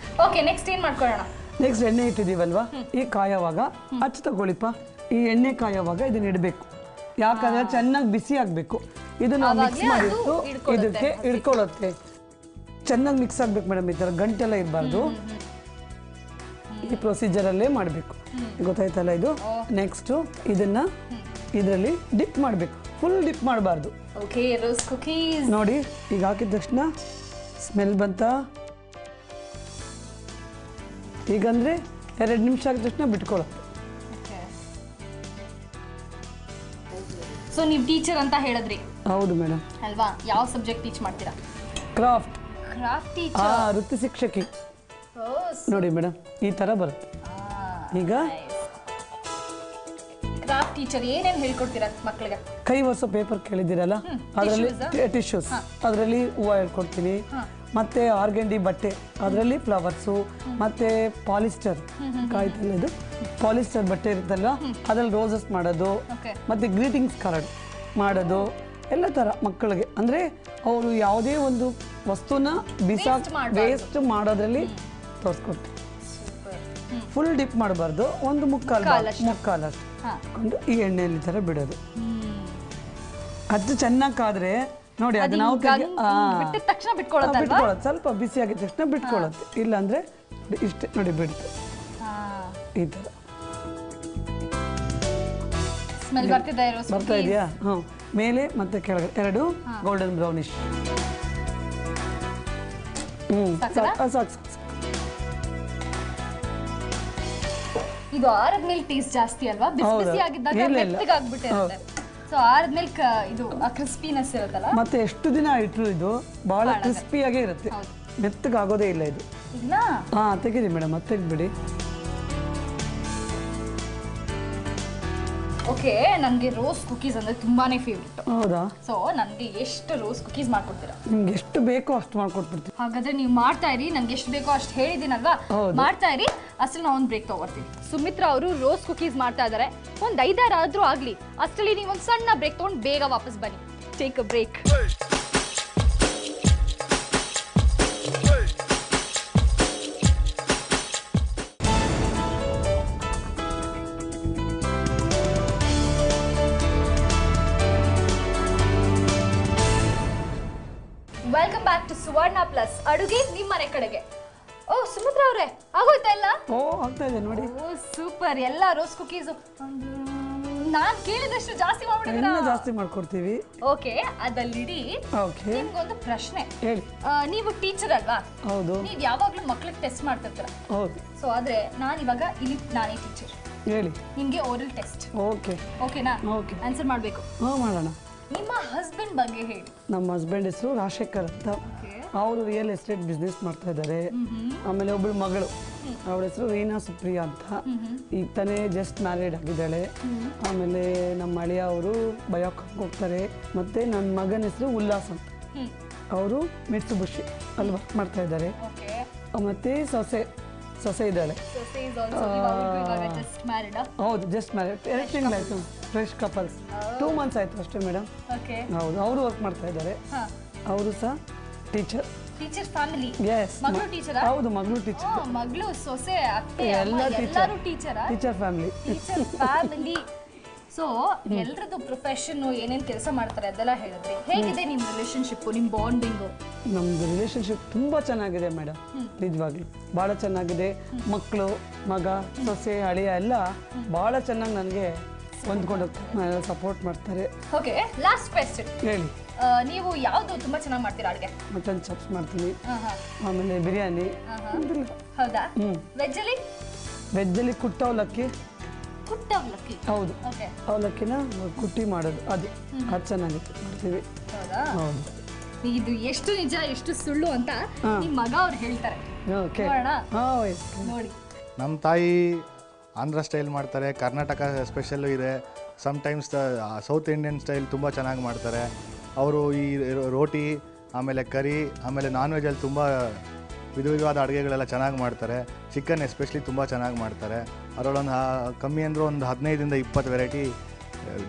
ಓಕೆ ನೆಕ್ಸ್ಟ್ ಏನ್ ಮಾಡ್ಕೊಳ್ಳೋಣ ನೆಕ್ಸ್ಟ್ ಎಣ್ಣೆ ಇಟ್ಟಿದೀವಲ್ವಾ ಈ ಕಾಯವಾಗ ಹಚ್ಚು ತಗೊಳ್ಳಿಪ್ಪ ಈ ಎಣ್ಣೆ ಕಾಯವಾಗ ಇದನ್ನ ಇಡಬೇಕು ಯಾಕಂದ್ರೆ ಚೆನ್ನಾಗಿ ಬಿಸಿ ಆಗ್ಬೇಕು ಇದನ್ನ ಮಿಕ್ಸ್ ಮಾಡಿಟ್ಟು ಇದಕ್ಕೆ ಇಡ್ಕೊಳ್ಳುತ್ತೆ ಚೆನ್ನಾಗಿ ಮಿಕ್ಸ್ ಆಗ್ಬೇಕು ಮೇಡಮ್ ಈ ತರ ಗಂಟೆಲ್ಲ ಇರಬಾರ್ದು ಈ ಪ್ರೊಸೀಜರ್ ಅಲ್ಲೇ ಮಾಡಬೇಕು ಗೊತ್ತಾಯ್ತಲ್ಲ ಇದು ನೆಕ್ಸ್ಟ್ ಇದನ್ನ ಇದರಲ್ಲಿ ಡಿಪ್ ಮಾಡಬೇಕು ಫುಲ್ ಡಿಪ್ ಮಾಡಬಾರ್ದು ಓಕೆ ರೋಸ್ ಕುಕೀಸ್ ನೋಡಿ ಈಗ ಹಾಕಿದ ತಕ್ಷಣ ಸ್ಮೆಲ್ ಬಂತ ಈಗಂದ್ರೆ 2 ನಿಮಿಷ ಆಗಿದ ತಕ್ಷಣ ಬಿಟ್ಕೊಳ್ಳುತ್ತೆ ಸೊ ನೀವು ಟೀಚರ್ ಅಂತ ಹೇಳಿದ್ರಿ ಹೌದು ಮೇಡಮ್ ಅಲ್ವಾ ಯಾವ ಸಬ್ಜೆಕ್ಟ್ ಟೀಚ್ ಮಾಡ್ತೀರಾ ಕ್ರಾಫ್ಟ್ ಟೀಚರ್ ವೃತ್ತಿ ಶಿಕ್ಷಕಿ ನೋಡಿ ಮೇಡಮ್ ಈ ತರ ಬರುತ್ತೆ ಈಗ ಕ್ರಾಫ್ಟ್ ಟೀಚರ್ ಏನೇನು ಹೇಳ್ಕೊಡ್ತೀರಾ ಮಕ್ಕಳಿಗೆ ಕೈ ಒರೆಸೋ ಪೇಪರ್ ಕೇಳಿದಿರಲ್ಲ ಅದರಲ್ಲಿ ಟಿಶ್ಯೂಸ್ ಅದರಲ್ಲಿ ಹೂವು ಹೇಳ್ಕೊಡ್ತೀನಿ ಮತ್ತೆ ಆರ್ಗಂಡಿ ಬಟ್ಟೆ ಅದರಲ್ಲಿ ಫ್ಲವರ್ಸು ಮತ್ತೆ ಪಾಲಿಸ್ಟರ್ ಕಾಯ್ತಲ್ಲ ಇದು ಪಾಲಿಸ್ಟರ್ ಬಟ್ಟೆ ಇರುತ್ತಲ್ಲ ಅದ್ರಲ್ಲಿ ರೋಸಸ್ ಮಾಡೋದು ಮತ್ತೆ ಗ್ರೀಟಿಂಗ್ಸ್ ಕಾರ್ಡ್ ಮಾಡೋದು ಎಲ್ಲ ಥರ ಮಕ್ಕಳಿಗೆ ಅಂದರೆ ಅವರು ಯಾವುದೇ ಒಂದು ವಸ್ತುನ ವೇಸ್ಟ್ ಮಾಡೋದ್ರಲ್ಲಿ ತೋರಿಸ್ಕೊಡ್ತೀವಿ ಫುಲ್ ಡಿಪ್ ಮಾಡಬಾರ್ದು ಒಂದು ಮುಕ್ಕಾಲು ಅಷ್ಟು ಈ ಎಣ್ಣೆಯಲ್ಲಿ ಥರ ಬಿಡೋದು ಅದು ಚೆನ್ನಾಗಿ ಕಾದ್ರೆ ನೋಡಿ ಅದು ನಾವು ಬಿಟ್ಕೊಳ್ಳೋದು ಸ್ವಲ್ಪ ಬಿಸಿ ಆಗಿದ ತಕ್ಷಣ ಬಿಟ್ಕೊಳ್ಳುತ್ತೆ ಇಲ್ಲಾಂದ್ರೆ ಇಷ್ಟೇ ನೋಡಿ ಬಿಡುತ್ತೆ ಈ ಥರ ಬರ್ತಾ ಇದೆಯಾ ಮೇಲೆ ಮತ್ತೆ ಕೆಳಗಡೆ ಎರಡು ಗೋಲ್ಡನ್ ಬ್ರೌನಿಶ್ ಸಾಕು ಇದು ಆರದ್ಮೇಲೆ ಟೇಸ್ಟ್ ಜಾಸ್ತಿ ಅಲ್ವಾ ಬಿಸಿ ಆಗಿದ್ದಾಗ ಮೆತ್ತಗೆ ಆಗ್ಬಿಟ್ಟಿರುತ್ತೆ ಸೊ ಆರದ್ಮೇಲೆ ಇದು ಕ್ರಿಸ್ಪಿನೆಸ್ ಇರುತ್ತಲ್ಲ ಮತ್ತೆ ಎಷ್ಟು ದಿನ ಇಟ್ರು ಇದು ಬಹಳ ಕ್ರಿಸ್ಪಿಯಾಗೇ ಇರುತ್ತೆ ಮೆತ್ತಗೆ ಆಗೋದೇ ಇಲ್ಲ ಇದು ತೆಗೀರಿ ಮೇಡಮ್ ಮತ್ತೆ ಬಿಡಿ ಓಕೆ ನನಗೆ ರೋಸ್ ಕುಕೀಸ್ ಅಂದ್ರೆ ತುಂಬಾನೇ ಫೇವರಿಟ್ ಹೌದಾ ಸೊ ನನಗೆ ಎಷ್ಟು ರೋಸ್ ಕುಕೀಸ್ ಮಾಡ್ಕೊಡ್ತೀರಾ ನಿಮ್ಗೆ ಎಷ್ಟು ಬೇಕೋ ಅಷ್ಟು ಮಾಡ್ಕೊಡ್ಬಿಡ್ತೀನಿ ಹಾಗಾದ್ರೆ ನೀವು ಮಾಡ್ತಾ ಇರಿ ನಂಗೆ ಎಷ್ಟು ಬೇಕೋ ಅಷ್ಟು ಹೇಳಿದ್ದೀನಲ್ವಾ ಮಾಡ್ತಾ ಇರಿ ಅಷ್ಟರಲ್ಲಿ ನಾವು ಒಂದು ಬ್ರೇಕ್ ತಗೊಳ್ತೀವಿ ಸುಮಿತ್ರಾ ಅವರು ರೋಸ್ ಕುಕೀಸ್ ಮಾಡ್ತಾ ಇದ್ದಾರೆ ಒಂದು 5-6 ಆದ್ರೂ ಆಗ್ಲಿ ಅಷ್ಟರಲ್ಲಿ ನೀವು ಒಂದು ಸಣ್ಣ ಬ್ರೇಕ್ ತಗೊಂಡು ಬೇಗ ವಾಪಸ್ ಬನ್ನಿ take a break welcome back to Suvarna plus ಅಡುಗೆ ನಿಮ್ಮನೆ ಕಡೆಗೆ ಓ ಸುಮಿತ್ರಾ ಅವರೇ ಆಗೋಯ್ತಾ ಎಲ್ಲ ಆಗ್ತಾ ಇದೆ ನೋಡಿ ಸೂಪರ್ ಎಲ್ಲ ರೋಸ್ ಕುಕೀಸ್ ನಾನು ಕೇಳಿದಷ್ಟು ಜಾಸ್ತಿ ಮಾಡ್ಬಿಟ್ಟಿದ್ದೀರಾ ಜಾಸ್ತಿ ಮಾಡ್ಕೊಡ್ತೀವಿ ಓಕೆ ಅದಲ್ಲಿಡಿ ಓಕೆ ನಿಮ್ಗೊಂದು ಪ್ರಶ್ನೆ ಹೇಳಿ ನೀವು ಟೀಚರ್ ಅಲ್ವಾ ಹೌದು ನೀವು ಯಾವಾಗಲೂ ಮಕ್ಕಳಿಗೆ ಟೆಸ್ಟ್ ಮಾಡ್ತಿರ್ತೀರಾ ಹೌದು ಸೊ ಆದ್ರೆ ನಾನು ಇವಾಗ ಇಲ್ಲಿ ನಾನೇ ಟೀಚರ್ ಹೇಳಿ ನಿಮಗೆ ಓರಲ್ ಟೆಸ್ಟ್ ಓಕೆ ಓಕೆನಾ ಓಕೆ ಆನ್ಸರ್ ಮಾಡಬೇಕು ಮಾಡೋಣ ನಿಮ್ಮ ಹಸ್ಬೆಂಡ್ ಬಗ್ಗೆ ಹೇಳಿ. ನಮ್ಮ ಹಸ್ಬೆಂಡ್ ಹೆಸರು ರಾಜಶೇಖರ್ ಅಂತ. ಅವರು ರಿಯಲ್ ಎಸ್ಟೇಟ್ ಬಿಸ್ನೆಸ್ ಮಾಡ್ತಾ ಇದ್ದಾರೆ. ಆಮೇಲೆ ಒಬ್ಬಳು ಮಗಳು, ಅವಳ ಹೆಸರು ರೀನಾ ಸುಪ್ರಿಯಾ ಅಂತ. ಈಗ ತಾನೇ ಜಸ್ಟ್ ಮ್ಯಾರಿಡ್ ಆಗಿದ್ದಾಳೆ. ಆಮೇಲೆ ನಮ್ಮ ಅಳಿಯ ಅವರು ಬಯೋಕಾಕ್ ಹೋಗ್ತಾರೆ. ಮತ್ತೆ ನನ್ನ ಮಗನ ಹೆಸರು ಉಲ್ಲಾಸ್ ಅಂತ, ಅವರು ಮಿಟ್ಸುಬಿಷಿ ಅಲ್ಲಿ ವರ್ಕ್ ಮಾಡ್ತಾ ಇದ್ದಾರೆ. ಮತ್ತೆ ಸೊಸೆ ಇದ್ದಾಳೆ. ಹೌದು, ಜಸ್ಟ್ ಮ್ಯಾರಿಡ್, 2 ತಿಂಗಳಾಯ್ತು. ಫ್ರೆಶ್ ಕಪಲ್ಸ್, 2 ಮಂತ್ಸ್ ಆಯ್ತು ಅಷ್ಟೇ ಮೇಡಮ್. ಹೌದು, ಅವರು ವರ್ಕ್ ಮಾಡ್ತಾ ಇದ್ದಾರೆ. ಅವರು ಸಹ ಟೀಚರ್ ಫ್ಯಾಮಿಲಿ. ಮಗಳು ಟೀಚರ್. ಹೌದು, ಮಗಳು ಟೀಚರ್. ಮಗಳು ಸೊಸೆ ಅತ್ತೆ ಎಲ್ಲರೂ ಟೀಚರ್ ಫ್ಯಾಮಿಲಿ. ಸೊ ಎಲ್ರದ್ದು ಪ್ರೊಫೆಷನ್ ಏನೇನ್ ಕೆಲಸ ಮಾಡ್ತಾರೆ ಅದೆಲ್ಲ ಹೇಳಿದ್ರಿ. ಹೇಗಿದೆ ನಿಮ್ ರಿಲೇಶನ್ಶಿಪ್, ನಿಮ್ ಬಾಂಡಿಂಗು? ನಮ್ದು ರಿಲೇಶನ್ಶಿಪ್ ತುಂಬಾ ಚೆನ್ನಾಗಿದೆ ಮೇಡಮ್, ನಿಜವಾಗ್ಲೂ ಬಹಳ ಚೆನ್ನಾಗಿದೆ. ಮಕ್ಕಳು, ಮಗ, ಸೊಸೆ, ಅಳಿಯ ಎಲ್ಲ ಬಹಳ ಚೆನ್ನಾಗಿ ನನಗೆ ಹೊಂದ್ಕೊಂಡು ಹೋಗ್ತಾರೆ, ಸಪೋರ್ಟ್ ಮಾಡ್ತಾರೆ. ಓಕೆ, ಲಾಸ್ಟ್ ಕ್ವೆಶ್ಚನ್ ಹೇಳಿ. ನೀವು ಯಾವ್ದು ತುಂಬಾ ಚೆನ್ನಾಗಿ ಮಾಡ್ತೀರಾ ಅಡುಗೆ? ಮಟನ್ ಚಾಪ್ಸ್ ಮಾಡ್ತೀನಿ, ಆಮೇಲೆ ಬಿರಿಯಾನಿ. ಹೌದಾ? ವೆಜ್ಜಲ್ಲಿ ಕುಟ್ಟ ಅವಲಕ್ಕಿ. ಹೌದು, ಅವಲಕ್ಕಿನ ಕುಟ್ಟಿ ಮಾಡೋದು, ಅದು ಚೆನ್ನಾಗಿ ಮಾಡ್ತೀವಿ. ಹೌದು. ಇದು ಎಷ್ಟು ನಿಜ ಎಷ್ಟು ಸುಳ್ಳು ಅಂತ ನಿಮ್ಮ ಮಗ ಅವ್ರು ಹೇಳ್ತಾರೆ. ನೋಡಿ, ನಮ್ಮ ತಾಯಿ ಆಂಧ್ರ ಸ್ಟೈಲ್ ಮಾಡ್ತಾರೆ, ಕರ್ನಾಟಕ ಸ್ಪೆಷಲ್ಲು ಇದೆ, ಸಮ್ಟೈಮ್ಸ್ ಸೌತ್ ಇಂಡಿಯನ್ ಸ್ಟೈಲ್ ತುಂಬ ಚೆನ್ನಾಗಿ ಮಾಡ್ತಾರೆ. ಅವರು ಈ ರೋಟಿ, ಆಮೇಲೆ ಕರಿ, ಆಮೇಲೆ ನಾನ್ ವೆಜ್ಜಲ್ಲಿ ತುಂಬ ವಿಧವಾದ ಅಡುಗೆಗಳೆಲ್ಲ ಚೆನ್ನಾಗಿ ಮಾಡ್ತಾರೆ. ಚಿಕನ್ ಎಸ್ಪೆಷಲಿ ತುಂಬ ಚೆನ್ನಾಗಿ ಮಾಡ್ತಾರೆ. ಅದರಲ್ಲೊಂದು ಕಮ್ಮಿ ಅಂದರೂ ಒಂದು 15-20 ವೆರೈಟಿ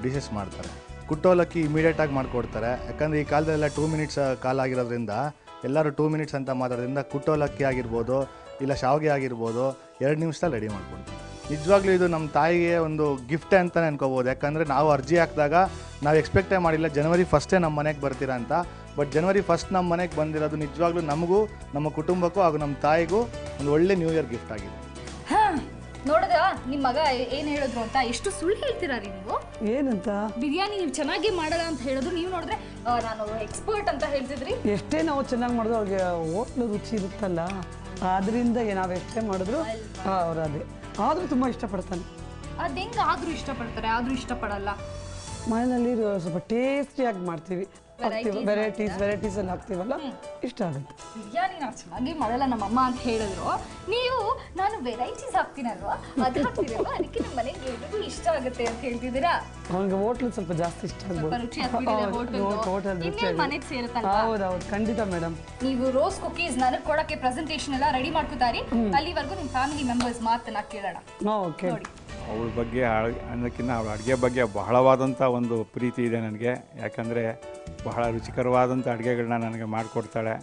ಡಿಶಸ್ ಮಾಡ್ತಾರೆ. ಕುಟ್ಟೋಲಕ್ಕಿ ಇಮಿಡಿಯೇಟಾಗಿ ಮಾಡಿಕೊಡ್ತಾರೆ. ಯಾಕಂದರೆ ಈ ಕಾಲದಲ್ಲೆಲ್ಲ 2 ಮಿನಿಟ್ಸ್ ಕಾಲ ಆಗಿರೋದ್ರಿಂದ ಎಲ್ಲರೂ 2 ಮಿನಿಟ್ಸ್ ಅಂತ ಮಾತಾಡೋದ್ರಿಂದ ಕುಟ್ಟೋಲಕ್ಕಿ ಆಗಿರ್ಬೋದು, ಇಲ್ಲ ಶಾವಿಗೆ ಆಗಿರ್ಬೋದು, 2 ನಿಮಿಷದಲ್ಲಿ ರೆಡಿ ಮಾಡಿಕೊಡ್ತಾರೆ. ನಿಜವಾಗ್ಲೂ ಇದು ನಮ್ಮ ತಾಯಿಗೆ ಒಂದು ಗಿಫ್ಟೇ ಅಂತಲೇ ಅನ್ಕೋಬೋದು. ಯಾಕಂದರೆ ನಾವು ಅರ್ಜಿ ಹಾಕಿದಾಗ ನಾವು ಎಕ್ಸ್ಪೆಕ್ಟೇ ಮಾಡಿಲ್ಲ ಜನವರಿ 1 ನಮ್ಮ ಮನೆಗೆ ಬರ್ತೀರಾ ಅಂತ. ಬಟ್ ಜನವರಿ 1 ನಮ್ಮ ಮನೆಗೆ ಬಂದಿರೋದು ನಿಜವಾಗ್ಲೂ ನಮಗೂ, ನಮ್ಮ ಕುಟುಂಬಕ್ಕೂ ಹಾಗೂ ನಮ್ಮ ತಾಯಿಗೂ ಒಂದು ಒಳ್ಳೆ ನ್ಯೂ ಇಯರ್ ಗಿಫ್ಟ್ ಆಗಿದೆ. ನೋಡಿದ್ರಾ ನಿಮ್ಮ ಮಗ ಏನ್ ಹೇಳಿದ್ರು ಅಂತ? ಎಷ್ಟು ಸುಳ್ಳು ಹೇಳ್ತೀರಾ ನೀವು? ಏನಂತ? ಬಿರಿಯಾನಿ ನೀವು ಚೆನ್ನಾಗಿ ಮಾಡಲ್ಲ ಅಂತ ಹೇಳಿದ್ರು, ನೀವು ನೋಡಿದ್ರೆ ನಾನು ಎಕ್ಸ್ಪರ್ಟ್ ಅಂತ ಹೇಳ್ತಿದ್ರಿ. ಎಷ್ಟೇ ನಾವು ಚೆನ್ನಾಗಿ ಮಾಡಿದ್ರು ಅವ್ರಿಗೆ ಹೋಟ್ಲು ರುಚಿ ಇರುತ್ತಲ್ಲ, ಆದ್ರಿಂದ ನಾವು ಎಷ್ಟೇ ಮಾಡಿದ್ರು ಅವ್ರು ಅದೇ ಆದರೂ ತುಂಬ ಇಷ್ಟಪಡ್ತಾನೆ. ಅದು ಹೆಂಗೆ ಆದರೂ ಇಷ್ಟಪಡ್ತಾರೆ, ಆದರೂ ಇಷ್ಟಪಡಲ್ಲ? ಮನೆಯಲ್ಲಿ ಸ್ವಲ್ಪ ಟೇಸ್ಟಿಯಾಗಿ ಮಾಡ್ತೀವಿ, ವೆರೈಟೀಸ್ ಎಲ್ಲ ಹಾಕ್ತೀವಲ್ಲ, ಇಷ್ಟ ಆಗುತ್ತೆ. ಬಿರಿಯಾನಿ ನಾವು ಚೆನ್ನಾಗಿ ಮಾಡಲ್ಲ ನಮ್ಮಮ್ಮ ಅಂತ ಹೇಳಿದ್ರು, ನೀವು ನಾನು ವೆರೈಟೀಸ್ ಹಾಕ್ತೀನಲ್ವಾ, ಅದು ಹಾಕ್ತೀರಲ್ವಾ, ಅದಕ್ಕೆ ನಮ್ಮ ಮನೆಗೆ ಎಲ್ರಿಗೂ ಇಷ್ಟ ಆಗುತ್ತೆ ಅಂತ ಹೇಳ್ತಿದ್ದೀರಾ? ಅವನಿಗೆ ಹೋಟ್ಲು ಸ್ವಲ್ಪ ಜಾಸ್ತಿ ಇಷ್ಟ ಆಗ್ಬೋದು. ಹೌದೌದು, ಖಂಡಿತ ಮೇಡಮ್. ನೀವು ರೋಸ್ ಕುಕೀಸ್ ನನಗೆ ಕೊಡಕ್ಕೆ ಪ್ರೆಸೆಂಟೇಷನ್ ಎಲ್ಲ ರೆಡಿ ಮಾಡ್ಕೊತಾರಿ. ಅಲ್ಲಿವರೆಗೂ ನಿಮ್ಮ ಫ್ಯಾಮಿಲಿ ಮೆಂಬರ್ಸ್ ಮಾತನ್ನ ಕೇಳೋಣ. ನೋಡಿ, ಅವಳ ಬಗ್ಗೆ ಅನ್ನೋಕ್ಕಿಂತ ಅವಳ ಅಡುಗೆ ಬಗ್ಗೆ ಬಹಳವಾದಂಥ ಒಂದು ಪ್ರೀತಿ ಇದೆ ನನಗೆ. ಯಾಕಂದರೆ ಬಹಳ ರುಚಿಕರವಾದಂಥ ಅಡುಗೆಗಳನ್ನ ನನಗೆ ಮಾಡಿಕೊಡ್ತಾಳೆ.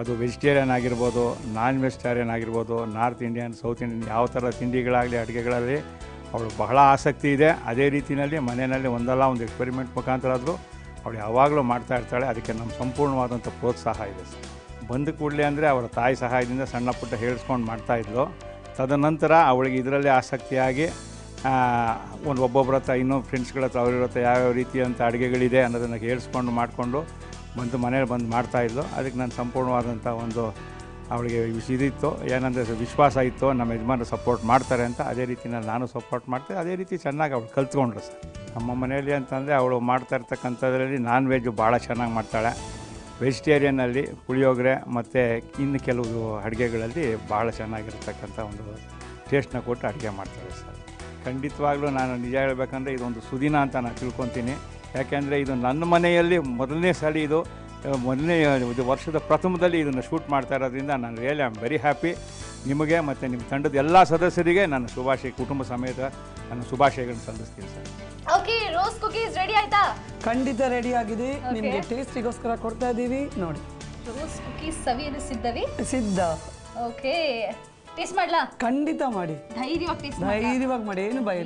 ಅದು ವೆಜಿಟೇರಿಯನ್ ಆಗಿರ್ಬೋದು, ನಾನ್ ವೆಜಿಟೇರಿಯನ್ ಆಗಿರ್ಬೋದು, ನಾರ್ತ್ ಇಂಡಿಯನ್, ಸೌತ್ ಇಂಡಿಯನ್, ಯಾವ ಥರ ತಿಂಡಿಗಳಾಗಲಿ ಅಡುಗೆಗಳಲ್ಲಿ ಅವಳು ಬಹಳ ಆಸಕ್ತಿ ಇದೆ. ಅದೇ ರೀತಿಯಲ್ಲಿ ಮನೆಯಲ್ಲಿ ಒಂದಲ್ಲ ಒಂದು ಎಕ್ಸ್ಪೆರಿಮೆಂಟ್ ಮುಖಾಂತರ ಆದರೂ ಅವಳು ಯಾವಾಗಲೂ ಮಾಡ್ತಾ ಇರ್ತಾಳೆ. ಅದಕ್ಕೆ ನಮ್ಮ ಸಂಪೂರ್ಣವಾದಂಥ ಪ್ರೋತ್ಸಾಹ ಇದೆ ಸರ್. ಬಂದ ಕೂಡಲೇ ಅಂದರೆ ಅವರ ತಾಯಿ ಸಹಾಯದಿಂದ ಸಣ್ಣ ಪುಟ್ಟ ಹೇಳಿಸ್ಕೊಂಡು ಮಾಡ್ತಾಯಿದ್ಲು. ತದನಂತರ ಅವಳಿಗೆ ಇದರಲ್ಲೇ ಆಸಕ್ತಿಯಾಗಿ ಒಬ್ಬೊಬ್ಬರ ಹತ್ರ, ಇನ್ನೂ ಫ್ರೆಂಡ್ಸ್ಗಳ ಹತ್ರ ಅವ್ರ ಹತ್ರ ಯಾವ್ಯಾವ ರೀತಿಯಂಥ ಅಡುಗೆಗಳಿದೆ ಅನ್ನೋದನ್ನು ಹೇಳಿಸ್ಕೊಂಡು ಮಾಡಿಕೊಂಡು ಮನೇಲಿ ಬಂದು ಮಾಡ್ತಾಯಿದ್ಲು. ಅದಕ್ಕೆ ನಾನು ಸಂಪೂರ್ಣವಾದಂಥ ಒಂದು ಅವಳಿಗೆ ಇದಿತ್ತು, ಏನಂದರೆ ವಿಶ್ವಾಸ ಇತ್ತು, ನಮ್ಮ ಯಜಮಾನರು ಸಪೋರ್ಟ್ ಮಾಡ್ತಾರೆ ಅಂತ. ಅದೇ ರೀತಿಯಲ್ಲಿ ನಾನು ಸಪೋರ್ಟ್ ಮಾಡ್ತೆ. ಅದೇ ರೀತಿ ಚೆನ್ನಾಗಿ ಅವಳು ಕಲ್ತ್ಕೊಂಡ್ರು ಸರ್. ನಮ್ಮ ಮನೆಯಲ್ಲಿ ಅಂತಂದರೆ ಅವಳು ಮಾಡ್ತಾ ಇರ್ತಕ್ಕಂಥದ್ರಲ್ಲಿ ನಾನ್ ವೆಜ್ ಭಾಳ ಚೆನ್ನಾಗಿ ಮಾಡ್ತಾಳೆ. ವೆಜಿಟೇರಿಯನ್ನಲ್ಲಿ ಪುಳಿಯೋಗರೆ ಮತ್ತು ಇನ್ನು ಕೆಲವು ಅಡುಗೆಗಳಲ್ಲಿ ಭಾಳ ಚೆನ್ನಾಗಿರ್ತಕ್ಕಂಥ ಒಂದು ಟೇಸ್ಟ್ನ ಕೊಟ್ಟು ಅಡುಗೆ ಮಾಡ್ತಾಳೆ ಸರ್. ಖಂಡಿತವಾಗ್ಲೂ ನಾನು ನಿಜ ಹೇಳಬೇಕಂದ್ರೆ ಇದೊಂದು ಸುದಿನ ಅಂತ ನಾನು ತಿಳ್ಕೊತೀನಿ. ಯಾಕೆಂದರೆ ಇದು ನನ್ನ ಮನೆಯಲ್ಲಿ ಮೊದಲನೇ ಸಲ, ಇದು ವರ್ಷದ ಪ್ರಥಮದಲ್ಲಿ ಇದನ್ನು ಶೂಟ್ ಮಾಡ್ತಾ ಇರೋದ್ರಿಂದ ನಾನು really I am very happy. ನಿಮಗೆ ಮತ್ತು ನಿಮ್ಮ ತಂಡದ ಎಲ್ಲ ಸದಸ್ಯರಿಗೆ ನಾನು ಕುಟುಂಬ ಸಮೇತ ನಾನು ಶುಭಾಶಯಗಳನ್ನು ಸಲ್ಲಿಸ್ತೀನಿ sir. Okay, rose cookies ready ಆಯ್ತಾ? ಖಂಡಿತ ರೆಡಿ ಆಗಿದೆ. ನಿಮಗೆ ಟೇಸ್ಟಿಗೋಸ್ಕರ ಕೊಡ್ತಾ ಇದ್ದೀವಿ, ನೋಡಿ. ರೋಸ್ ಕುಕೀಸ್ ಸವಿಯಲು ಸಿದ್ಧ. ಓಕೆ, ಟೇಸ್ಟ್ ಮಾಡ್ಲಾ? ಖಂಡಿತ ಮಾಡಿ, ಧೈರ್ಯವಾಗಿ ಮಾಡಿ, ಏನು ಭಯ.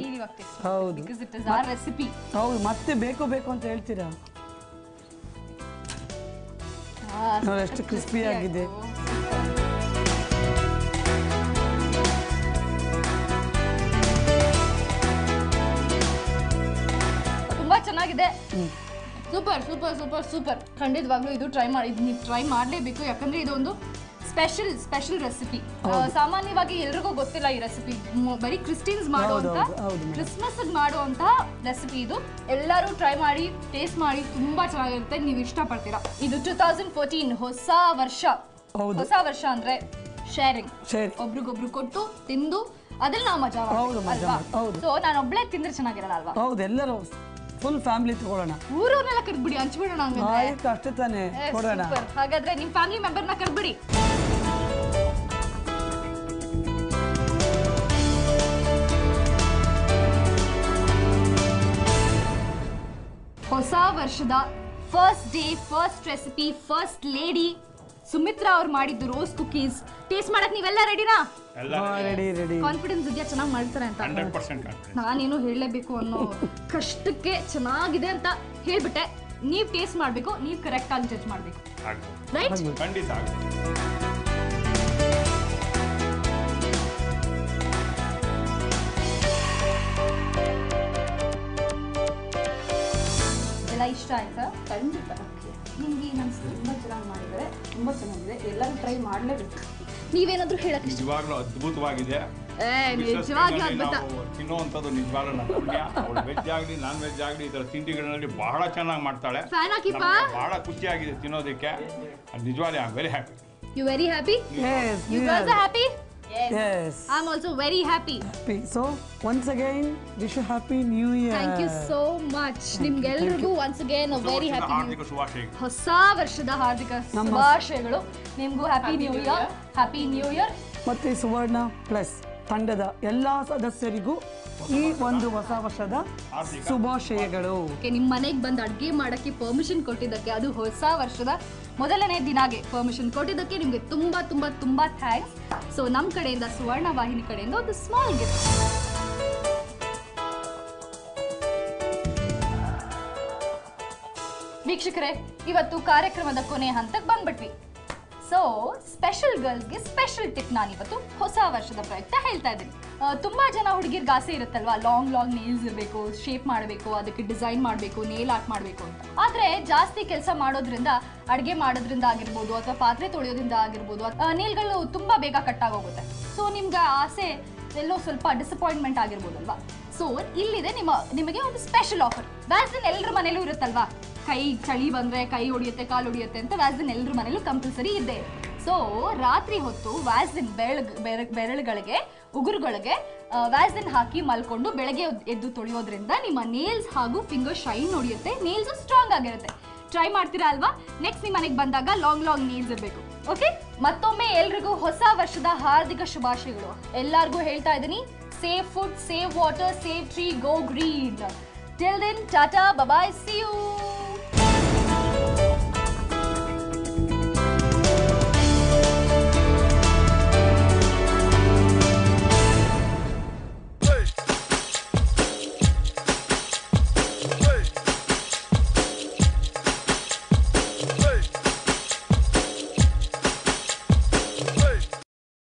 ಹೌದು, ಹೌದು. ಮತ್ತೆ ಬೇಕು ಅಂತ ಹೇಳ್ತೀರಾ? ನೋಡಿ ಎಷ್ಟು ಕ್ರಿಸ್ಪಿ ಆಗಿದೆ. ತುಂಬಾ ಚೆನ್ನಾಗಿದೆ. ಸೂಪರ್. ಖಂಡಿತವಾಗ್ಲೂ ಇದು ನೀವು ಟ್ರೈ ಮಾಡಲೇಬೇಕು. ಯಾಕಂದ್ರೆ ಇದೊಂದು ಸ್ಪೆಷಲ್ ರೆಸಿಪಿ. ಸಾಮಾನ್ಯವಾಗಿ ಎಲ್ರಿಗೂ ಗೊತ್ತಿಲ್ಲ ಈ ರೆಸಿಪಿ. ಬರೀ ಕ್ರಿಸ್ಟಿಯನ್ಸ್ ಮಾಡುವಂತ ಕ್ರಿಸ್ಮಸ್ ಮಾಡುವಂತ ರೆಸಿಪಿ ಇದು. ಎಲ್ಲರೂ ಟ್ರೈ ಮಾಡಿ ಟೇಸ್ಟ್ ಮಾಡಿ, ತುಂಬಾ ಚೆನ್ನಾಗಿರುತ್ತೆ, ನೀವು ಇಷ್ಟಪಡ್ತೀರಾ. ಇದು 2014 ಹೊಸ ವರ್ಷ ಅಂದ್ರೆ ಶೇರಿಂಗ್. ಒಬ್ರಿಗೊಬ್ರು ಕೊಟ್ಟು ತಿಂದು ಅದ್ರಲ್ಲಿ ನಾವು ಮಜಾ ಮಾಡ್ತೀವಿ. ಸೊ ನಾನು ಒಬ್ಳೆ ತಿಂದ್ರೆ ಚೆನ್ನಾಗಿರಲ್ಲ ಅಲ್ವಾ? ಹೌದು, ಎಲ್ಲರೂ ಫುಲ್ ಫ್ಯಾಮಿಲಿ ತಗೊಳ್ಳೋಣ, ಊರವ್ರನ್ನೆಲ್ಲ ಕರೆದ್ಬಿಡಿ, ಹಂಚ್ಬಿಡೋಣ. ಅಷ್ಟೇ ತಾನೇ, ಕೊಡೋಣ. ಹಾಗಾದ್ರೆ ನಿಮ್ ಫ್ಯಾಮಿಲಿ ಮೆಂಬರ್ನ ಕರೆದ್ಬಿಡಿ. ಹೊಸ ವರ್ಷದ first day, first recipe, first lady Sumitra ಅವ್ರು ಮಾಡಿದ್ದು ರೋಸ್ ಕುಕೀಸ್ ಟೇಸ್ಟ್ ಮಾಡಕ್ ನೀವೆಲ್ಲ ರೆಡಿನಾ? ಕಾನ್ಫಿಡೆನ್ಸ್ ಇದೆಯಾ ಚೆನ್ನಾಗಿ ಮಾಡ್ತಾರೆ ಅಂತ? ನಾನೇನು ಹೇಳಲೇಬೇಕು ಅನ್ನೋ ಕಷ್ಟಕ್ಕೆ ಚೆನ್ನಾಗಿದೆ ಅಂತ ಹೇಳ್ಬಿಟ್ಟೆ. ನೀವು ಟೇಸ್ಟ್ ಮಾಡಬೇಕು, ನೀವು ಕರೆಕ್ಟ್ ಆಗಿ ಜಡ್ಜ್ ಮಾಡಬೇಕು, ರೈಟ್? ಎಲ್ಲ ಇಷ್ಟ ಆಯ್ತಾ? ಖಂಡಿತ. ನಿಮ್ಗೆ ಏನು ಅನ್ಸುತ್ತೆ? ತುಂಬ ಚೆನ್ನಾಗಿ ಮಾಡಿದ್ದಾರೆ, ತುಂಬ ಚೆನ್ನಾಗಿದೆ, ಎಲ್ಲರೂ ಟ್ರೈ ಮಾಡಲೇಬೇಕು. ನೀವೇನಾದ್ರೂ ಹೇಳಕ್ ಇಷ್ಟ? ನಿಜವಾಗ್ಲೂ ಅದ್ಭುತವಾಗಿದೆ. ನಿಜವಾಗ್ಲೂ ಅದ್ಭುತ. ತಿನ್ನುವಂಥದ್ದು ನಿಜವಾಗ್ಲೂ ನನ್ನ ಪುಣ್ಯ. ಅವಳು ವೆಜ್ ಆಗಲಿ ನಾನ್ ವೆಜ್ ಆಗಲಿ ಇದರ ತಿಂಡಿಗಳಲ್ಲಿ ಬಹಳ ಚೆನ್ನಾಗಿ ಮಾಡ್ತಾಳೆ. ಬಹಳ ಖುಷಿಯಾಗಿದೆ ತಿನ್ನೋದಕ್ಕೆ. ನಿಜವಾಗ್ಲೂ I am very happy. You very happy? You girls are happy? Yes. I'm also very happy. So once again wish you happy new year. Thank you so much. ನಿಮ್ಗೆಲ್ಲರಿಗೂ once again a very happy new year. ಹೊಸ ವರ್ಷದ ಹಾರ್ದಿಕ ಶುಭಾಶಯಗಳು. ನಿಮಗೂ happy new year, happy new year. ಮತ್ತೆ ಸುವರ್ಣ plus ತಂಡದ ಎಲ್ಲಾ ಸದಸ್ಯರಿಗೂ ಈ ಒಂದು ಹೊಸ ವರ್ಷದ ಶುಭಾಶಯಗಳು. ನಿಮ್ಮ ಮನೆಗೆ ಬಂದು ಅಡುಗೆ ಮಾಡಕ್ಕೆ ಪರ್ಮಿಷನ್ ಕೊಟ್ಟಿದ್ದಕ್ಕೆ, ಅದು ಹೊಸ ವರ್ಷದ ಮೊದಲನೇ ದಿನಾಗೆ ಪರ್ಮಿಷನ್ ಕೊಟ್ಟಿದ್ದಕ್ಕೆ ನಿಮಗೆ ತುಂಬಾ ತುಂಬಾ ತುಂಬಾ ಥ್ಯಾಂಕ್ಸ್. ಸೊ ನಮ್ಮ ಕಡೆಯಿಂದ, ಸುವರ್ಣ ವಾಹಿನಿ ಕಡೆಯಿಂದ ಒಂದು ಸ್ಮಾಲ್ ಗಿಫ್ಟ್. ವೀಕ್ಷಕರೇ, ಇವತ್ತು ಕಾರ್ಯಕ್ರಮದ ಕೊನೆ ಹಂತಕ್ಕೆ ಬಂದ್ಬಿಟ್ವಿ. ಸೊ ಸ್ಪೆಷಲ್ ಗರ್ಲ್ಸ್ಗೆ ಸ್ಪೆಷಲ್ ಟಿಪ್ ನಾನಿವತ್ತು ಹೊಸ ವರ್ಷದ ಪ್ರಯುಕ್ತ ಹೇಳ್ತಾ ಇದ್ದೀನಿ. ತುಂಬ ಜನ ಹುಡುಗಿರ್ಗೆ ಆಸೆ ಇರುತ್ತಲ್ವಾ, ಲಾಂಗ್ ನೇಲ್ಸ್ ಇರಬೇಕು, ಶೇಪ್ ಮಾಡಬೇಕು, ಅದಕ್ಕೆ ಡಿಸೈನ್ ಮಾಡಬೇಕು, ನೇಲ್ ಆರ್ಟ್ ಮಾಡಬೇಕು ಅಂತ. ಆದರೆ ಜಾಸ್ತಿ ಕೆಲಸ ಮಾಡೋದ್ರಿಂದ, ಅಡುಗೆ ಮಾಡೋದ್ರಿಂದ ಆಗಿರ್ಬೋದು, ಅಥವಾ ಪಾತ್ರೆ ತೊಳೆಯೋದ್ರಿಂದ ಆಗಿರ್ಬೋದು, ನೇಲ್ಗಳು ತುಂಬ ಬೇಗ ಕಟ್ಟಾಗೋಗುತ್ತೆ. ಸೊ ನಿಮ್ಗೆ ಆಸೆ ಎಲ್ಲೋ ಸ್ವಲ್ಪ ಡಿಸಪಾಯಿಂಟ್ಮೆಂಟ್ ಆಗಿರ್ಬೋದಲ್ವಾ. ಸೊ ಇಲ್ಲಿದೆ ನಿಮಗೆ ಒಂದು ಸ್ಪೆಷಲ್ ಆಫರ್. ವ್ಯಾಸ್ಲಿನ್ ಎಲ್ಲರ ಮನೇಲೂ ಇರುತ್ತಲ್ವಾ, ಕೈ ಚಳಿ ಬಂದರೆ ಕೈ ಹೊಡಿಯುತ್ತೆ, ಕಾಲು ಹೊಡಿಯುತ್ತೆ ಅಂತ ವ್ಯಾಸ್ಲಿನ್ ಎಲ್ಲರ ಮನೇಲೂ ಕಂಪಲ್ಸರಿ ಇದೆ. ಸೊ ರಾತ್ರಿ ಹೊತ್ತು ವ್ಯಾಸ್ಲಿನ್ ಬೆರಳುಗಳಿಗೆ, ಉಗುರುಗಳಿಗೆ ವ್ಯಾಸ್ಲಿನ್ ಹಾಕಿ ಮಲ್ಕೊಂಡು ಬೆಳಗ್ಗೆ ಎದ್ದು ತೊಳೆಯೋದ್ರಿಂದ ನಿಮ್ಮ ನೇಲ್ಸ್ ಹಾಗೂ ಫಿಂಗರ್ ಶೈನ್ ಹೊಡಿಯುತ್ತೆ, ನೇಲ್ಸ್ ಸ್ಟ್ರಾಂಗ್ ಆಗಿರುತ್ತೆ. ಟ್ರೈ ಮಾಡ್ತೀರಾ ಅಲ್ವಾ? ನೆಕ್ಸ್ಟ್ ನಿಮ್ಮ ಮನೆಗೆ ಬಂದಾಗ ಲಾಂಗ್ ನೇಲ್ಸ್ ಇರಬೇಕು. ಓಕೆ, ಮತ್ತೊಮ್ಮೆ ಎಲ್ರಿಗೂ ಹೊಸ ವರ್ಷದ ಹಾರ್ದಿಕ ಶುಭಾಶಯಗಳು. ಎಲ್ಲರಿಗೂ ಹೇಳ್ತಾ ಇದ್ದೀನಿ, save food, save water, save tree, go green. Till then, tata, bye bye, see you.